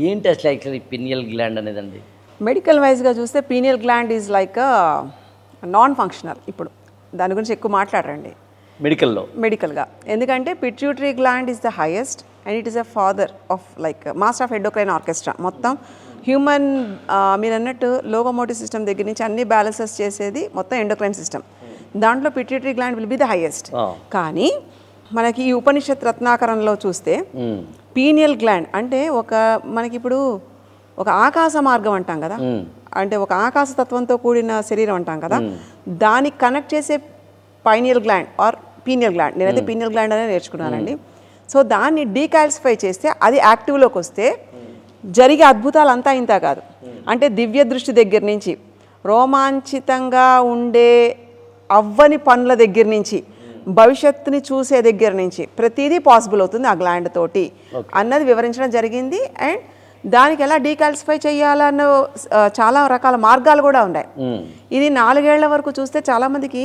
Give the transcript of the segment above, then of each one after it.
ఏంటి అసలు actually pineal gland అనేదండి? Medical వైజ్గా చూస్తే pineal gland is like non functional. ఇప్పుడు దాని గురించి ఎక్కువ మాట్లాడరండి మెడికల్గా, ఎందుకంటే pituitary gland is the highest and it is a father of like master of endocrine orchestra. మొత్తం హ్యూమన్ మీరు అన్నట్టు లోకోమోటివ్ సిస్టమ్ దగ్గర నుంచి అన్ని బ్యాలెన్సెస్ చేసేది మొత్తం ఎండోక్రైన్ సిస్టమ్. దాంట్లో pituitary gland will be the highest. కానీ మనకి ఈ ఉపనిషత్ రత్నాకరంలో చూస్తే పీనియల్ గ్లాండ్ అంటే మనకి ఇప్పుడు ఒక ఆకాశ మార్గం అంటాం కదా, అంటే ఒక ఆకాశ తత్వంతో కూడిన శరీరం అంటాం కదా, దానికి కనెక్ట్ చేసే pineal gland or pineal gland. నేనైతే పీనియల్ గ్లాండ్ అనే నేర్చుకున్నానండి. సో దాన్ని డీకాల్సిఫై చేస్తే అది యాక్టివ్లోకి వస్తే జరిగే అద్భుతాలు అంతా ఇంత కాదు. అంటే దివ్య దృష్టి దగ్గర నుంచి, రోమాంచితంగా ఉండే అవ్వని పనుల దగ్గర నుంచి, భవిష్యత్తుని చూసే దగ్గర నుంచి ప్రతిదీ పాసిబుల్ అవుతుంది ఆ గ్లాండ్ తోటి అన్నది వివరించడం జరిగింది. అండ్ దానికి ఎలా డీకాల్సిఫై చేయాలన్న చాలా రకాల మార్గాలు కూడా ఉన్నాయి. ఇది 4 ఏళ్ల వరకు చూస్తే చాలామందికి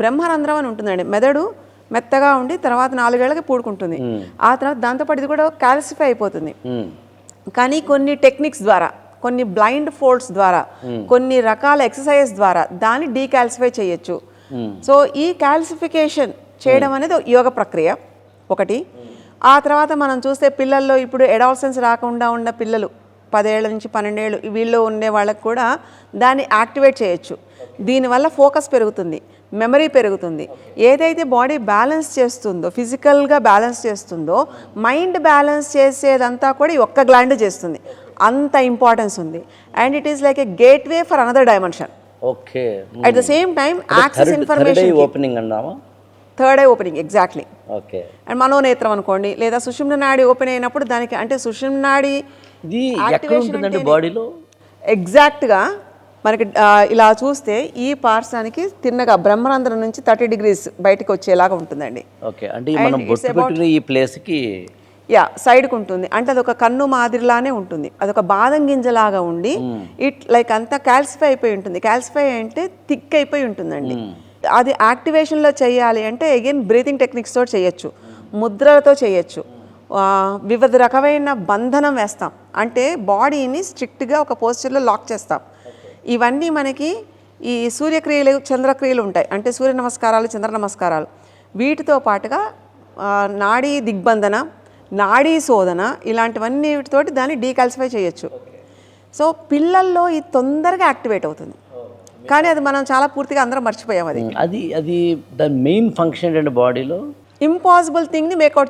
బ్రహ్మరంధ్రం అని ఉంటుందండి. మెదడు మెత్తగా ఉండి తర్వాత 4 ఏళ్ళకి పూడుకుంటుంది. ఆ తర్వాత దాంతోపాటు ఇది కూడా కాల్సిఫై అయిపోతుంది. కానీ కొన్ని టెక్నిక్స్ ద్వారా, కొన్ని బ్లైండ్ ఫోల్డ్స్ ద్వారా, కొన్ని రకాల ఎక్సర్సైజ్ ద్వారా దాన్ని డీకాల్సిఫై చేయొచ్చు. సో ఈ కాల్సిఫికేషన్ చేయడం అనేది యోగ ప్రక్రియ ఒకటి. ఆ తర్వాత మనం చూస్తే పిల్లల్లో ఇప్పుడు అడాల్సెన్స్ రాకుండా ఉన్న పిల్లలు 10 ఏళ్ల నుంచి 12 ఏళ్ళు వీళ్ళు ఉండే వాళ్ళకి కూడా దాన్ని యాక్టివేట్ చేయొచ్చు. దీనివల్ల ఫోకస్ పెరుగుతుంది, మెమరీ పెరుగుతుంది. ఏదైతే బాడీ బ్యాలెన్స్ చేస్తుందో, ఫిజికల్గా బ్యాలెన్స్ చేస్తుందో, మైండ్ బ్యాలెన్స్ చేసేదంతా కూడా ఈ ఒక్క గ్లాండ్ చేస్తుంది. అంత ఇంపార్టెన్స్ ఉంది. And it is like a gateway for another dimension. Okay. At the same time access information opening అన్నామా? Third eye opening, exactly. Okay. And మనోనేత్రం అనుకోండి, లేదా సుషుమ్న నాడి ఓపెన్ అయినప్పుడు దానికి అంటే సుషుమ్న నాడి ఇది ఎక్కడ ఉంటుందండి బాడీలో? ఎగ్జాక్ట్గా మనకి ఇలా చూస్తే ఈ పార్శ్వానికి తిన్నగా బ్రహ్మరంధ్రం నుంచి 30 degrees బయటకు వచ్చేలాగా ఉంటుందండి. ఓకే. అంటే మనం బొట్టు పెట్టిన ఈ ప్లేస్కి సైడ్కి ఉంటుంది. అంటే అదొక కన్ను మాదిరిలానే ఉంటుంది. అదొక బాదం గింజలాగా ఉండి ఇట్ లైక్ అంతా కాల్సిఫై అయిపోయి ఉంటుంది. కాల్సిఫై అంటే థిక్ అయిపోయి ఉంటుందండి. అది యాక్టివేషన్లో చేయాలి అంటే అగైన్ బ్రీతింగ్ టెక్నిక్స్ తోటి చేయొచ్చు, ముద్రలతో చేయొచ్చు, వివిధ రకమైన బంధనం వేస్తాం. అంటే బాడీని స్ట్రిక్ట్గా ఒక పోస్చర్లో లాక్ చేస్తాం. ఇవన్నీ మనకి ఈ సూర్యక్రియలు, చంద్రక్రియలు ఉంటాయి. అంటే సూర్య నమస్కారాలు, చంద్ర నమస్కారాలు, వీటితో పాటుగా నాడీ దిగ్బంధన, నాడీ శోధన, ఇలాంటివన్నీ వీటితోటి దాన్ని డీకాల్సిఫై చేయొచ్చు. సో పిల్లల్లో ఇది తొందరగా యాక్టివేట్ అవుతుంది. కానీ అది మనం చాలా పూర్తిగా అందరం మర్చిపోయాం. అది ద మెయిన్ ఫంక్షన్ అండి బాడీలో. ఇంపాసిబుల్ థింగ్ని మేకౌట్